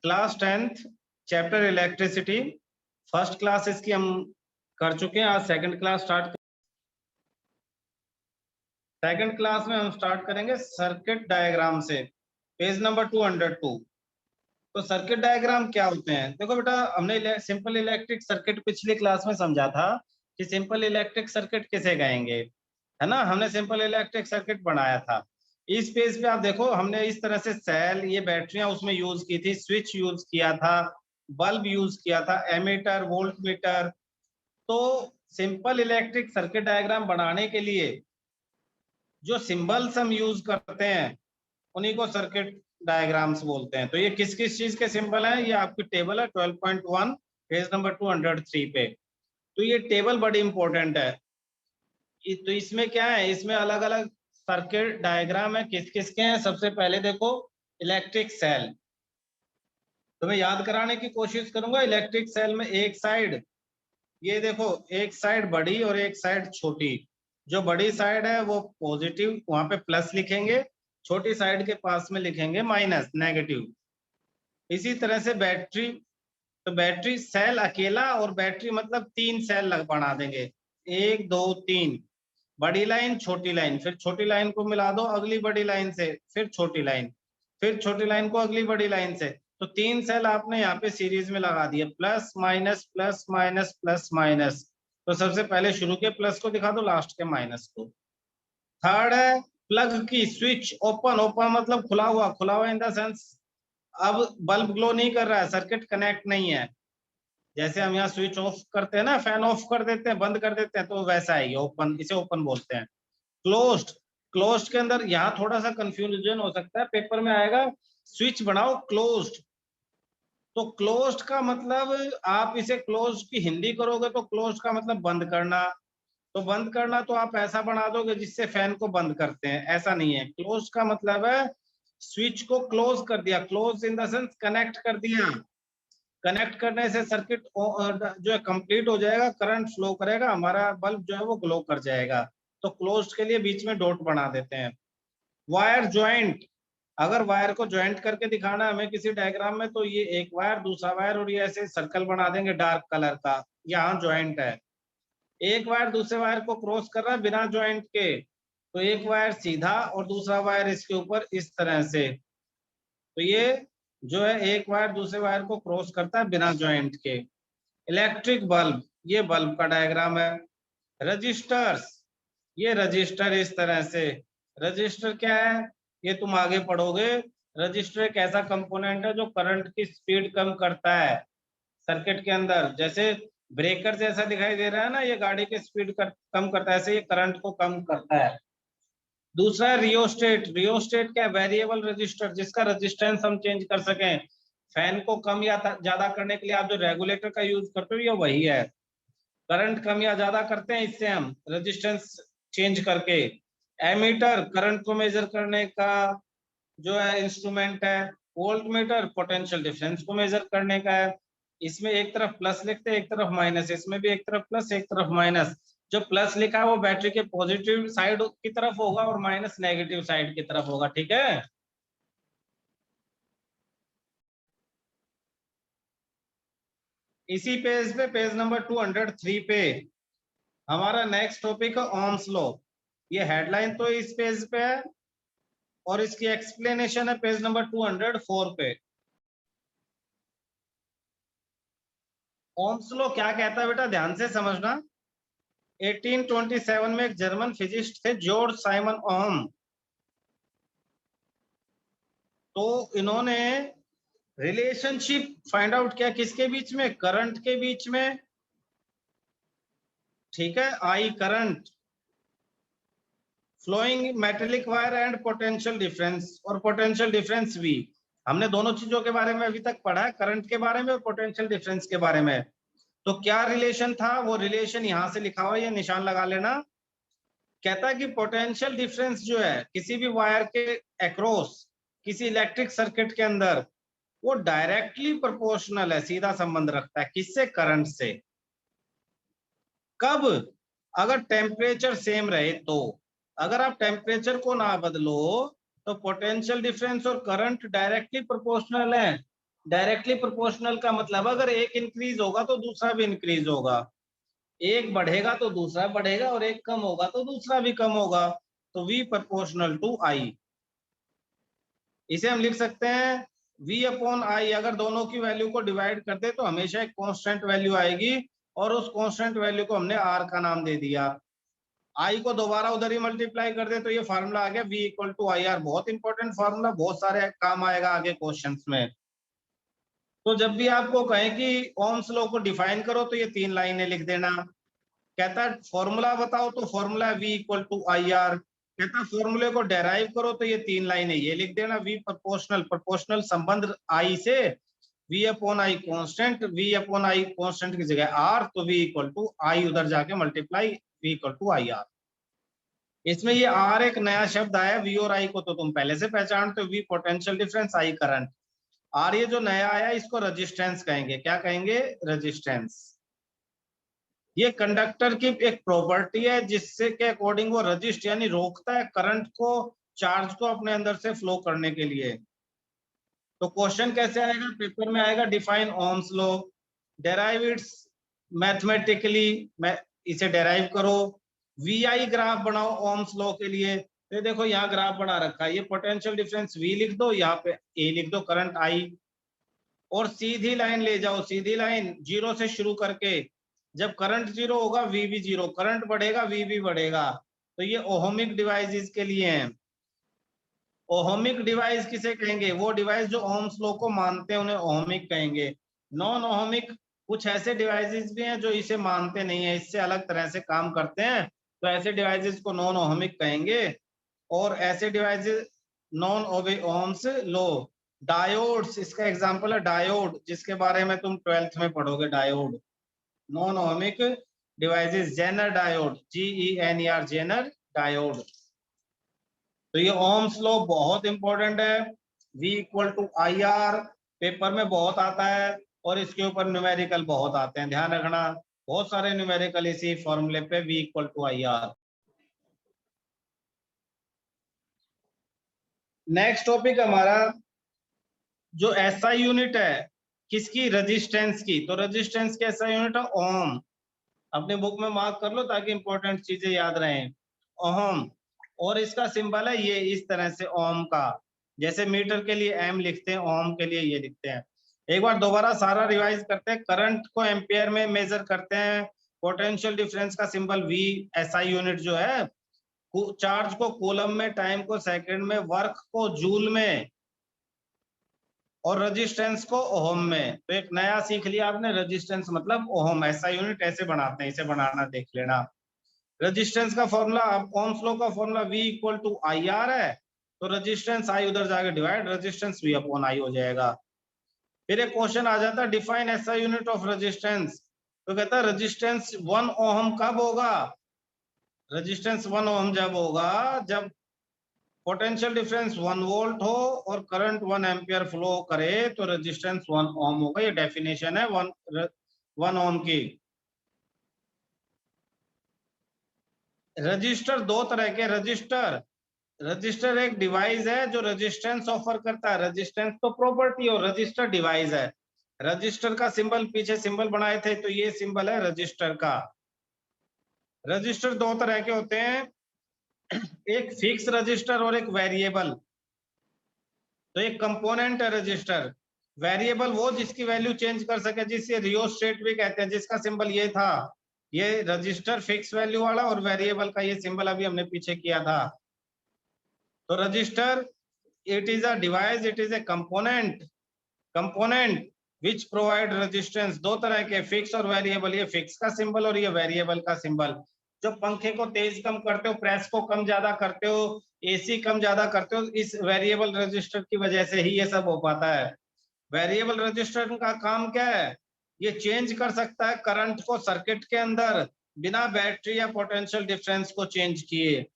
Class 10th chapter electricity. First class इसकी हम कर चुके हैं, आज second class start. Second class में हम स्टार्ट करेंगे सर्किट डायग्राम से, पेज नंबर 202। तो सर्किट डायग्राम क्या होते हैं? देखो बेटा, हमने सिंपल इलेक्ट्रिक सर्किट पिछली क्लास में समझा था कि सिंपल इलेक्ट्रिक सर्किट किसे कहेंगे, है ना। हमने सिंपल इलेक्ट्रिक सर्किट बनाया था। इस पेज पे आप देखो, हमने इस तरह से सेल, ये बैटरियां उसमें यूज की थी, स्विच यूज किया था, बल्ब यूज किया था, एमीटर, वोल्ट मीटर। तो सिंपल इलेक्ट्रिक सर्किट डायग्राम बनाने के लिए जो सिंबल्स हम यूज करते हैं उन्हीं को सर्किट डायग्राम्स बोलते हैं। तो ये किस किस चीज के सिंबल हैं, ये आपकी टेबल है 12.1 पेज नंबर 203 पे। तो ये टेबल बड़ी इंपॉर्टेंट है। तो इसमें क्या है, इसमें अलग अलग सर्किट डायग्राम है, किस किस के हैं। सबसे पहले देखो इलेक्ट्रिक सेल, तो मैं याद कराने की कोशिश करूंगा। इलेक्ट्रिक सेल में एक साइड, ये देखो, एक साइड बड़ी और एक साइड छोटी। जो बड़ी साइड है वो पॉजिटिव, वहां पे प्लस लिखेंगे, छोटी साइड के पास में लिखेंगे माइनस, नेगेटिव। इसी तरह से बैटरी, तो बैटरी सेल अकेला, और बैटरी मतलब तीन सेल लग बना देंगे, एक दो तीन, बड़ी लाइन छोटी लाइन, फिर छोटी लाइन को मिला दो अगली बड़ी लाइन से, फिर छोटी लाइन, फिर छोटी लाइन को अगली बड़ी लाइन से। तो तीन सेल आपने यहाँ पे सीरीज में लगा दिए, plus minus plus minus plus minus. तो सबसे पहले शुरू के प्लस को दिखा दो, लास्ट के माइनस को। थर्ड है प्लग की स्विच ओपन, ओपन मतलब खुला हुआ, खुला हुआ इन द सेंस अब बल्ब ग्लो नहीं कर रहा है, सर्किट कनेक्ट नहीं है। जैसे हम यहाँ स्विच ऑफ करते हैं ना, फैन ऑफ कर देते हैं, बंद कर देते हैं, तो वैसा है ये ओपन, इसे ओपन बोलते हैं। क्लोज्ड, क्लोज्ड के अंदर यहाँ थोड़ा सा कंफ्यूजन हो सकता है, पेपर में आएगा स्विच बनाओ क्लोज्ड। तो क्लोज्ड का मतलब, आप इसे क्लोज्ड की हिंदी करोगे तो क्लोज्ड का मतलब बंद करना। तो बंद करना तो आप ऐसा बना दोगे जिससे फैन को बंद करते हैं, ऐसा नहीं है। क्लोज का मतलब है स्विच को क्लोज कर दिया, close in the sense connect कर दिया। कनेक्ट करने से सर्किट जो है कंप्लीट हो जाएगा, करंट फ्लो करेगा, हमारा बल्ब जो है वो ग्लो कर जाएगा। तो क्लोज के लिए बीच में डॉट बना देते हैं। वायर ज्वाइंट, अगर वायर को ज्वाइंट करके दिखाना है हमें किसी डायग्राम में, तो ये एक वायर दूसरा वायर और ये ऐसे सर्कल बना देंगे डार्क कलर का, यहाँ ज्वाइंट है। एक वायर दूसरे वायर को क्रॉस कर रहा है बिना ज्वाइंट के, तो एक वायर सीधा और दूसरा वायर इसके ऊपर इस तरह से। तो ये जो है एक वायर दूसरे वायर को क्रॉस करता है बिना ज्वाइंट के। इलेक्ट्रिक बल्ब, ये बल्ब का डायग्राम है। रजिस्टर्स, ये रजिस्टर इस तरह से। रजिस्टर क्या है, ये तुम आगे पढ़ोगे। रजिस्टर एक ऐसा कंपोनेंट है जो करंट की स्पीड कम करता है सर्किट के अंदर। जैसे ब्रेकर जैसा दिखाई दे रहा है ना, ये गाड़ी की स्पीड कम करता है, ऐसे ये करंट को कम करता है। दूसरा है रियोस्टेट। रियोस्टेट क्या है, वेरिएबल रजिस्टर, जिसका रेजिस्टेंस हम चेंज कर सकें। फैन को कम या ज्यादा करने के लिए आप जो रेगुलेटर का यूज करते हो, ये वही है। करंट कम या ज्यादा करते हैं इससे हम, रेजिस्टेंस चेंज करके। एमीटर करंट को मेजर करने का जो है इंस्ट्रूमेंट है। वोल्ट मीटर पोटेंशियल डिफरेंस को मेजर करने का है। इसमें एक तरफ प्लस लिखते हैं, एक तरफ माइनस, इसमें भी एक तरफ प्लस एक तरफ माइनस। जो प्लस लिखा है वो बैटरी के पॉजिटिव साइड की तरफ होगा और माइनस नेगेटिव साइड की तरफ होगा, ठीक है। इसी पेज पे, पेज नंबर 203 पे हमारा नेक्स्ट टॉपिक है ओम्स लॉ। ये हेडलाइन तो इस पेज पे है और इसकी एक्सप्लेनेशन है पेज नंबर 204 पे। ओम्स लॉ क्या कहता है बेटा, ध्यान से समझना। 1827 में एक जर्मन फिजिस्ट थे जॉर्ज साइमन ओम। तो इन्होंने रिलेशनशिप फाइंड आउट किया, किसके बीच में, करंट के बीच में, ठीक है। I current flowing metallic wire and potential difference, और पोटेंशियल डिफरेंस भी। हमने दोनों चीजों के बारे में अभी तक पढ़ा है, करंट के बारे में और पोटेंशियल डिफरेंस के बारे में। तो क्या रिलेशन था, वो रिलेशन यहां से लिखा हुआ है, ये निशान लगा लेना। कहता है कि पोटेंशियल डिफरेंस जो है किसी भी वायर के अक्रॉस, किसी इलेक्ट्रिक सर्किट के अंदर, वो डायरेक्टली प्रोपोर्शनल है, सीधा संबंध रखता है किससे, करंट से। कब, अगर टेम्परेचर सेम रहे तो। अगर आप टेम्परेचर को ना बदलो तो पोटेंशियल डिफरेंस और करंट डायरेक्टली प्रोपोर्शनल है। डायरेक्टली प्रोपोर्शनल का मतलब अगर एक इंक्रीज होगा तो दूसरा भी इंक्रीज होगा, एक बढ़ेगा तो दूसरा बढ़ेगा, और एक कम होगा तो दूसरा भी कम होगा। तो V प्रोपोर्शनल टू I, इसे हम लिख सकते हैं V अपॉन I। अगर दोनों की वैल्यू को डिवाइड कर दे तो हमेशा एक कांस्टेंट वैल्यू आएगी, और उस कांस्टेंट वैल्यू को हमने R का नाम दे दिया। I को दोबारा उधर ही मल्टीप्लाई कर दे तो ये फार्मूला आ गया V equal to I R. बहुत इंपॉर्टेंट फार्मूला, बहुत सारे काम आएगा आगे क्वेश्चंस में। तो जब भी आपको कहें कि ओम्स लॉ को डिफाइन करो तो ये 3 लाइनें लिख देना। कहता है फॉर्मूला बताओ तो formula V equal to I R. कहता है फॉर्मूले को डेराइव करो तो ये 3 लाइनें ये लिख देना। V प्रोपोर्शनल, प्रोपोर्शनल संबंध I से, V upon I constant, V upon I constant की जगह R, तो V इक्वल टू I उधर जाके multiply V equal to I R. इसमें ये R एक नया शब्द आया, V और I को तो तुम पहले से पहचानते हो, V potential difference, I current. R ये जो नया आया इसको रेजिस्टेंस कहेंगे। क्या कहेंगे? रेजिस्टेंस। ये कंडक्टर की एक प्रॉपर्टी है जिससे के अकॉर्डिंग वो रजिस्ट यानी रोकता है करंट को, चार्ज को अपने अंदर से फ्लो करने के लिए। तो क्वेश्चन कैसे आएगा पेपर में? आएगा define Ohm's law, derive it's mathematically, इसे डेराइव करो। VI ग्राफ बनाओ ओम्स लॉ के लिए। तो देखो यहाँ ग्राफ बना रखा है, ये पोटेंशियल डिफरेंस V लिख दो, यहाँ पे A लिख दो, करंट I, और सीधी लाइन ले जाओ, सीधी लाइन जीरो से शुरू करके, जब करंट जीरो होगा V भी जीरो, करंट बढ़ेगा V भी बढ़ेगा। तो ये ओहमिक डिवाइसेस के लिए हैं। ओहमिक डिवाइस किसे कहेंगे? वो डिवाइस जो ओम्स लॉ को मानते हैं उन्हें ओहमिक कहेंगे। नॉन ओहमिक कुछ ऐसे डिवाइसेस भी हैं जो इसे मानते नहीं है, इससे अलग तरह से काम करते हैं, तो ऐसे डिवाइसेस को नॉन ओहमिक कहेंगे। और ऐसे devices non ohm's law, diodes इसका एग्जांपल है, डायोड जिसके बारे में तुम 12th में पढ़ोगे, diode non ohmic devices. Zener diode, GENER, zener diode. तो ये ओम्स लॉ बहुत इंपॉर्टेंट है। V equal to I R paper में बहुत आता है, और इसके ऊपर न्यूमेरिकल बहुत आते हैं, ध्यान रखना। बहुत सारे न्यूमेरिकल इसी फॉर्मूले पे V equal to I R. Next topic हमारा जो SI यूनिट है, किसकी? रेजिस्टेंस की। तो रेजिस्टेंस की SI यूनिट है ओम। अपने बुक में मार्क कर लो ताकि इंपॉर्टेंट चीजें याद रहें। ओम, और इसका सिंबल है ये इस तरह से ओम का, जैसे मीटर के लिए M लिखते हैं, ओम के लिए ये लिखते हैं। एक बार दोबारा सारा रिवाइज करते हैं। करंट को एम्पियर में मेजर करते हैं, पोटेंशियल डिफरेंस का सिंबल V, SI यूनिट जो है, चार्ज को कूलम में, टाइम को सेकंड में, वर्क को जूल में, और रेजिस्टेंस को ओहम में। तो एक नया सीख लिया आपने, रेजिस्टेंस मतलब ओहम। SI यूनिट ऐसे बनाते हैं, इसे बनाना देख लेना। रेजिस्टेंस का फॉर्मूला, ओम्स लॉ का formula V equal to I R है, तो रेजिस्टेंस I उधर जाके divide, resistance V upon I हो जाएगा। फिर एक क्वेश्चन आ जाता है, define SI unit of resistance. तो कहता है रेजिस्टेंस 1 ओहम कब होगा? रेजिस्टेंस 1 ओहम जब होगा जब पोटेंशियल डिफरेंस 1 वोल्ट हो और करंट 1 एम्पियर फ्लो करे, तो रेजिस्टेंस 1 ओम होगा। ये डेफिनेशन है 1 ओम की। रजिस्टर दो तरह के, रजिस्टर एक डिवाइस है जो रेजिस्टेंस ऑफर करता है। रेजिस्टेंस तो प्रॉपर्टी और रजिस्टर डिवाइस है। रजिस्टर का सिंबल पीछे सिंबल बनाए थे, तो ये सिंबल है रजिस्टर का। रजिस्टर दो तरह के होते हैं, एक फिक्स रजिस्टर और एक वेरिएबल। तो एक कंपोनेंट है रजिस्टर। वेरिएबल वो जिसकी वैल्यू चेंज कर सके, जिसे रियोस्टेट भी कहते हैं, जिसका सिंबल ये था, ये रजिस्टर फिक्स वैल्यू वाला, और वेरिएबल का ये सिंबल अभी हमने पीछे किया था। तो register, it is a device, it is a component which provide resistance. दो तरह के, फिक्स और वेरिएबल। ये फिक्स का सिंबल और ये वेरिएबल का सिंबल। जब पंखे को तेज कम करते हो, प्रेस को कम ज्यादा करते हो, AC कम ज्यादा करते हो, इस वेरिएबल रजिस्टर की वजह से ही ये सब हो पाता है। वेरिएबल रजिस्टर का काम क्या है? ये चेंज कर सकता है करंट को सर्किट के अंदर बिना बैटरी या पोटेंशियल डिफरेंस को चेंज किए।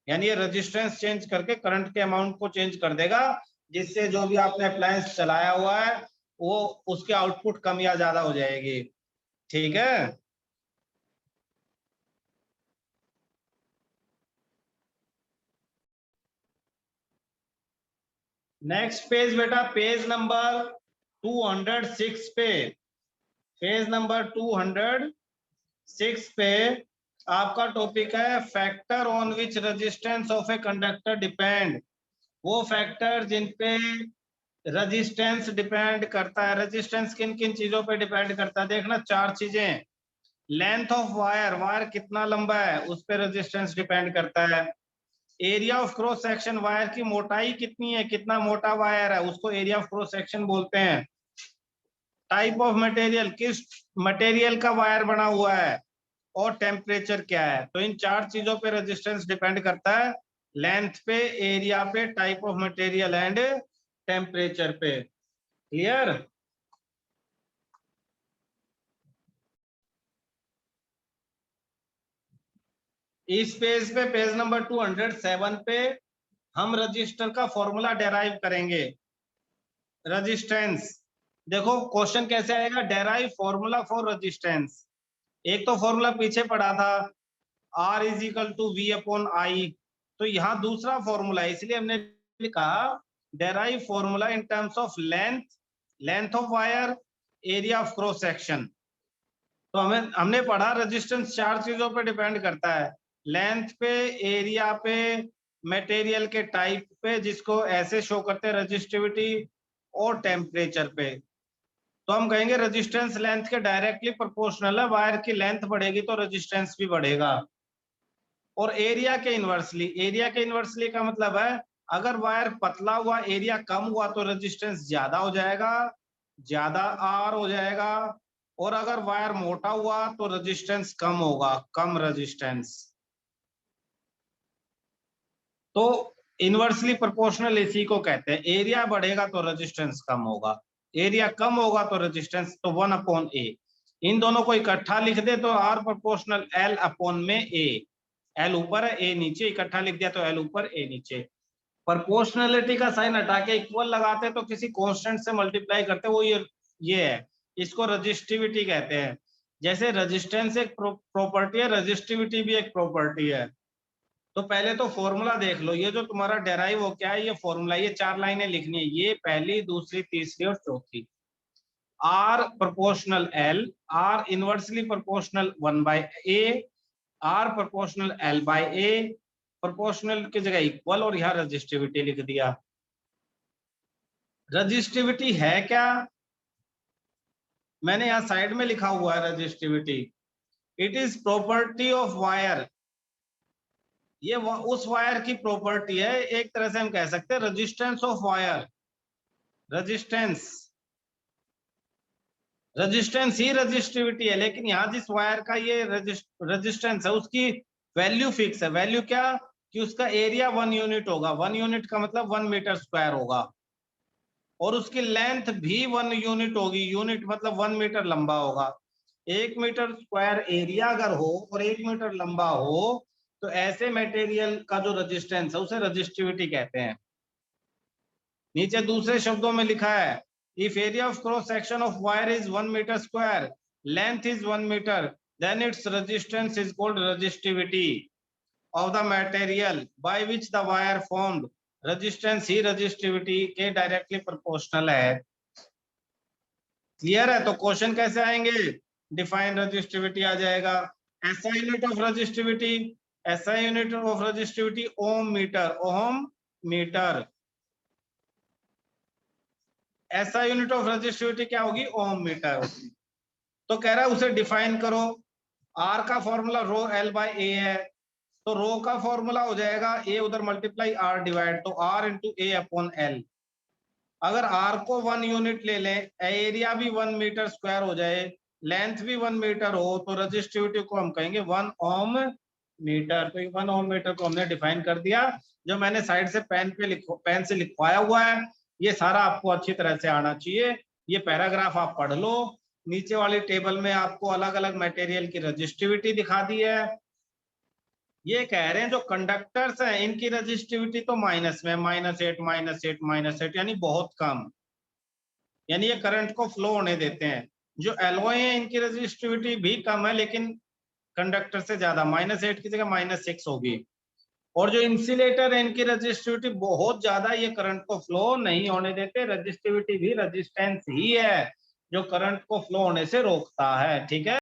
यानी ये रेजिस्टेंस चेंज करके करंट के अमाउंट को चेंज कर देगा, जिससे जो भी आपने अप्लायंस चलाया हुआ है वो उसके आउटपुट कम या ज्यादा हो जाएगी। ठीक है। नेक्स्ट पेज बेटा, पेज नंबर 206 पे, पेज नंबर 206 पे आपका टॉपिक है factor on which resistance of a conductor depend. वो फैक्टर जिन पे रेजिस्टेंस डिपेंड करता है। रेजिस्टेंस किन किन चीजों पे डिपेंड करता है, देखना 4 चीजें। लेंथ ऑफ वायर, वायर कितना लंबा है उस पे रेजिस्टेंस डिपेंड करता है। Area of cross section, wire की मोटाई कितनी है, कितना मोटा वायर है उसको एरिया ऑफ क्रॉस सेक्शन बोलते हैं। टाइप ऑफ मटेरियल, किस मटेरियल का वायर बना हुआ है, और टेम्परेचर क्या है। तो इन 4 चीजों पे रेजिस्टेंस डिपेंड करता है, लेंथ पे, एरिया पे, type of material and temperature पे। क्लियर? इस पेज पे, पेज नंबर 207 पे हम रजिस्टर का फॉर्मूला डेराइव करेंगे। रेजिस्टेंस, देखो क्वेश्चन कैसे आएगा, डेराइव फॉर्मूला फॉर रेजिस्टेंस। एक तो फॉर्मूला पीछे पढ़ा था, R is equal to V upon I। तो यहाँ दूसरा फॉर्मूला है, इसलिए हमने लिखा derive formula in terms of length, length of wire, area of cross section. तो हमने पढ़ा रेजिस्टेंस 4 चीजों पे डिपेंड करता है, लेंथ पे, एरिया पे, मटेरियल के टाइप पे जिसको ऐसे शो करते हैं रेजिस्टिविटी, और टेम्परेचर पे। तो हम कहेंगे रेजिस्टेंस लेंथ के डायरेक्टली प्रोपोर्शनल है, वायर की लेंथ बढ़ेगी तो रेजिस्टेंस भी बढ़ेगा। और एरिया के इनवर्सली, एरिया के इनवर्सली का मतलब है अगर वायर पतला हुआ, एरिया कम हुआ तो रेजिस्टेंस ज्यादा हो जाएगा, ज्यादा आर हो जाएगा। और अगर वायर मोटा हुआ तो रेजिस्टेंस कम होगा, कम रेजिस्टेंस। तो इनवर्सली प्रोपोर्शनल इसी को कहते हैं, एरिया बढ़ेगा तो रेजिस्टेंस कम होगा, एरिया कम होगा तो रेजिस्टेंस, तो 1 अपॉन ए। इन दोनों को इकट्ठा लिख दे तो आर प्रोपोर्शनल एल अपॉन में ए। एल ऊपर है, ए नीचे, इकट्ठा लिख दिया तो एल ऊपर ए नीचे। प्रोपोर्शनलिटी का साइन हटा के इक्वल लगाते तो किसी कांस्टेंट से मल्टीप्लाई करते, वो ये है, इसको रेजिस्टिविटी कहते हैं। जैसे रेजिस्टेंस एक प्रॉपर्टी है, रेजिस्टिविटी भी एक प्रॉपर्टी है। तो पहले तो फॉर्मूला देख लो, ये जो तुम्हारा डेराइव हो क्या है, ये फॉर्मूला, ये 4 लाइनें लिखनी है, ये पहली, दूसरी, तीसरी और चौथी। R proportional L, R inversely proportional 1 by A, R proportional L by A, proportional की जगह इक्वल, और यहां रजिस्टिविटी लिख दिया। रजिस्टिविटी है क्या, मैंने यहां साइड में लिखा हुआ है resistivity. It is property of wire, ये उस वायर की प्रॉपर्टी है, एक तरह से हम कह सकते हैं resistance of wire. Resistance, resistance he resistivity है, लेकिन यहाँ जिस वायर का ये रेजिस्टेंस है उसकी वैल्यू फिक्स है। वैल्यू क्या, कि उसका एरिया 1 यूनिट होगा, 1 यूनिट का मतलब 1 मीटर स्क्वायर होगा, और उसकी लेंथ भी 1 यूनिट होगी, यूनिट मतलब 1 मीटर लंबा होगा। 1 मीटर स्क्वायर एरिया अगर हो और 1 मीटर लंबा हो तो ऐसे मटेरियल का जो रेजिस्टेंस है उसे रेजिस्टिविटी कहते हैं। नीचे दूसरे शब्दों में लिखा है, if area of cross section of wire is 1 metre square, length is 1 metre, then its resistance is called resistivity of the material by which the wire formed. Resistance ही रेजिस्टिविटी के डायरेक्टली प्रोपोर्शनल है। Clear है? तो question कैसे आएंगे, define resistivity आ जाएगा। ऐसा यूनिट ऑफ रेजिस्टिविटी, ऐसा unit of resistivity ohm metre, ohm metre. ऐसा यूनिट ऑफ रेजिस्टिविटी क्या होगी, ओम मीटर होगी। तो कह रहा है उसे डिफाइन करो। आर का formula rho L by A है, तो रो का फॉर्मूला हो जाएगा ए उधर मल्टीप्लाई आर डिवाइड, तो R into A upon L. अगर आर को 1 यूनिट ले लें, एरिया भी 1 मीटर स्क्वायर हो जाए, लेंथ भी 1 मीटर हो, तो रेजिस्टिविटी को हम कहेंगे 1 ओम मीटर। तो 1 ओम मीटर को हमने डिफाइन कर दिया, जो मैंने साइड से पेन से लिखवाया हुआ है, ये सारा आपको अच्छी तरह से आना चाहिए। ये पैराग्राफ आप पढ़ लो, नीचे वाली टेबल में आपको अलग अलग मटेरियल की रेजिस्टिविटी दिखा दी है। ये कह रहे हैं जो कंडक्टर्स हैं इनकी रेजिस्टिविटी तो माइनस में, -8 -8 -8, यानी बहुत कम, यानी ये करंट को फ्लो होने देते हैं। जो एलॉय है इनकी रेजिस्टिविटी भी कम है, लेकिन कंडक्टर से ज्यादा, -8 की जगह -6 होगी। और जो इंसुलेटर है इनकी रजिस्टिविटी बहुत ज्यादा, ये करंट को फ्लो नहीं होने देते। रजिस्टिविटी भी रेजिस्टेंस ही है जो करंट को फ्लो होने से रोकता है, ठीक है।